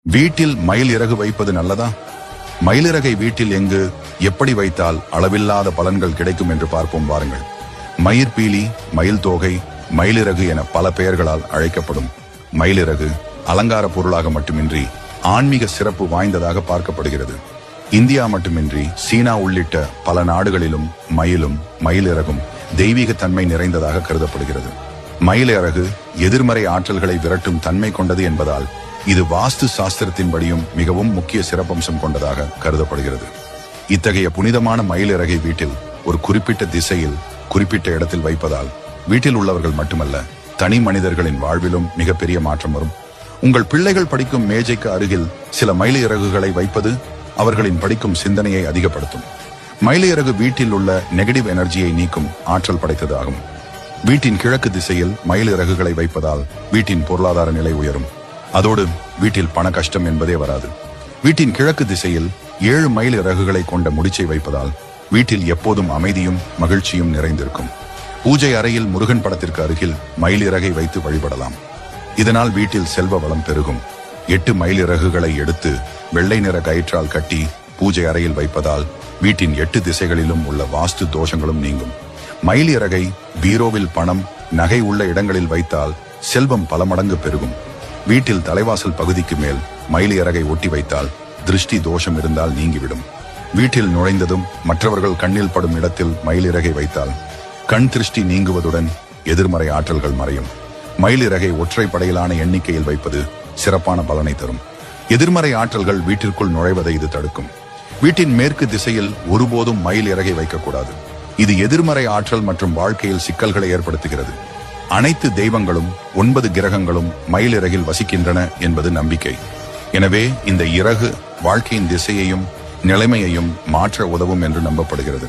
வீட்டில் மயில் இறகு வைப்பது நல்லதா? மயிலிறகை வீட்டில் எங்கு எப்படி வைத்தால் அளவில்லாத பலன்கள் கிடைக்கும் என்று பார்ப்போம் வாருங்கள். மயிர்பீலி, மயில் தோகை, மயிலிறகு என பல பெயர்களால் அழைக்கப்படும் மயிலிறகு அலங்கார பொருளாக மட்டுமின்றி ஆன்மீக சிறப்பு வாய்ந்ததாக பார்க்கப்படுகிறது. இந்தியா மட்டுமின்றி சீனா உள்ளிட்ட பல நாடுகளிலும் மயிலும் மயிலிறகும் தெய்வீக தன்மை நிறைந்ததாக கருதப்படுகிறது. மயிலிறகு எதிர்மறை ஆற்றல்களை விரட்டும் தன்மை கொண்டது என்பதால் இது வாஸ்து சாஸ்திரத்தின்படியும் மிகவும் முக்கிய சிறப்பம்சம் கொண்டதாக கருதப்படுகிறது. இத்தகைய புனிதமான மயிலிறகை வீட்டில் ஒரு குறிப்பிட்ட திசையில் குறிப்பிட்ட இடத்தில் வைப்பதால் வீட்டில் உள்ளவர்கள் மட்டுமல்ல, தனி மனிதர்களின் வாழ்விலும் மிகப்பெரிய மாற்றம் வரும். உங்கள் பிள்ளைகள் படிக்கும் மேஜைக்கு அருகில் சில மயிலிறகுகளை வைப்பது அவர்களின் படிக்கும் சிந்தனையை அதிகப்படுத்தும். மயிலிறகு வீட்டில் உள்ள நெகட்டிவ் எனர்ஜியை நீக்கும் ஆற்றல் படைத்தது ஆகும். வீட்டின் கிழக்கு திசையில் மயிலிறகுகளை வைப்பதால் வீட்டின் பொருளாதார நிலை உயரும். அதோடு வீட்டில் பண கஷ்டம் என்பதே வராது. வீட்டின் கிழக்கு திசையில் 7 மயில் இறகுகளை கொண்ட முடிச்சை வைப்பதால் வீட்டில் எப்போதும் அமைதியும் மகிழ்ச்சியும் நிறைந்திருக்கும். பூஜை அறையில் முருகன் படத்திற்கு அருகில் மயில் இறகை வைத்து வழிபடலாம். இதனால் வீட்டில் செல்வ வளம் பெருகும். 8 மயில் இறகுகளை எடுத்து வெள்ளை நிற கயிற்றால் கட்டி பூஜை அறையில் வைப்பதால் வீட்டின் 8 திசைகளிலும் உள்ள வாஸ்து தோஷங்களும் நீங்கும். மயில் இறகை பீரோவில் பணம், நகை உள்ள இடங்களில் வைத்தால் செல்வம் பல மடங்கு பெருகும். வீட்டில் தலைவாசல் பகுதிக்கு மேல் மயில் இறகை ஒட்டி வைத்தால் திருஷ்டி தோஷம் இருந்தால் நீங்கிவிடும். வீட்டில் நுழைந்ததும் மற்றவர்கள் கண்ணில் படும் இடத்தில் மயில் இறகை வைத்தால் கண் திருஷ்டி நீங்குவதுடன் எதிர்மறை ஆற்றல்கள் மறையும். மயில் இறகை ஒற்றைப்படையிலான எண்ணிக்கையில் வைப்பது சிறப்பான பலனை தரும். எதிர்மறை ஆற்றல்கள் வீட்டிற்குள் நுழைவதை இது தடுக்கும். வீட்டின் மேற்கு திசையில் ஒருபோதும் மயில் இறகை வைக்கக்கூடாது. இது எதிர்மறை ஆற்றல் மற்றும் வாழ்க்கையில் சிக்கல்களை ஏற்படுத்துகிறது. அனைத்து தெய்வங்களும் 9 கிரகங்களும் மயில் இறகில் வசிக்கின்றன என்பது நம்பிக்கை. எனவே இந்த இறகு வாழ்க்கையின் திசையையும் நிலைமையையும் மாற்ற உதவும் என்று நம்பப்படுகிறது.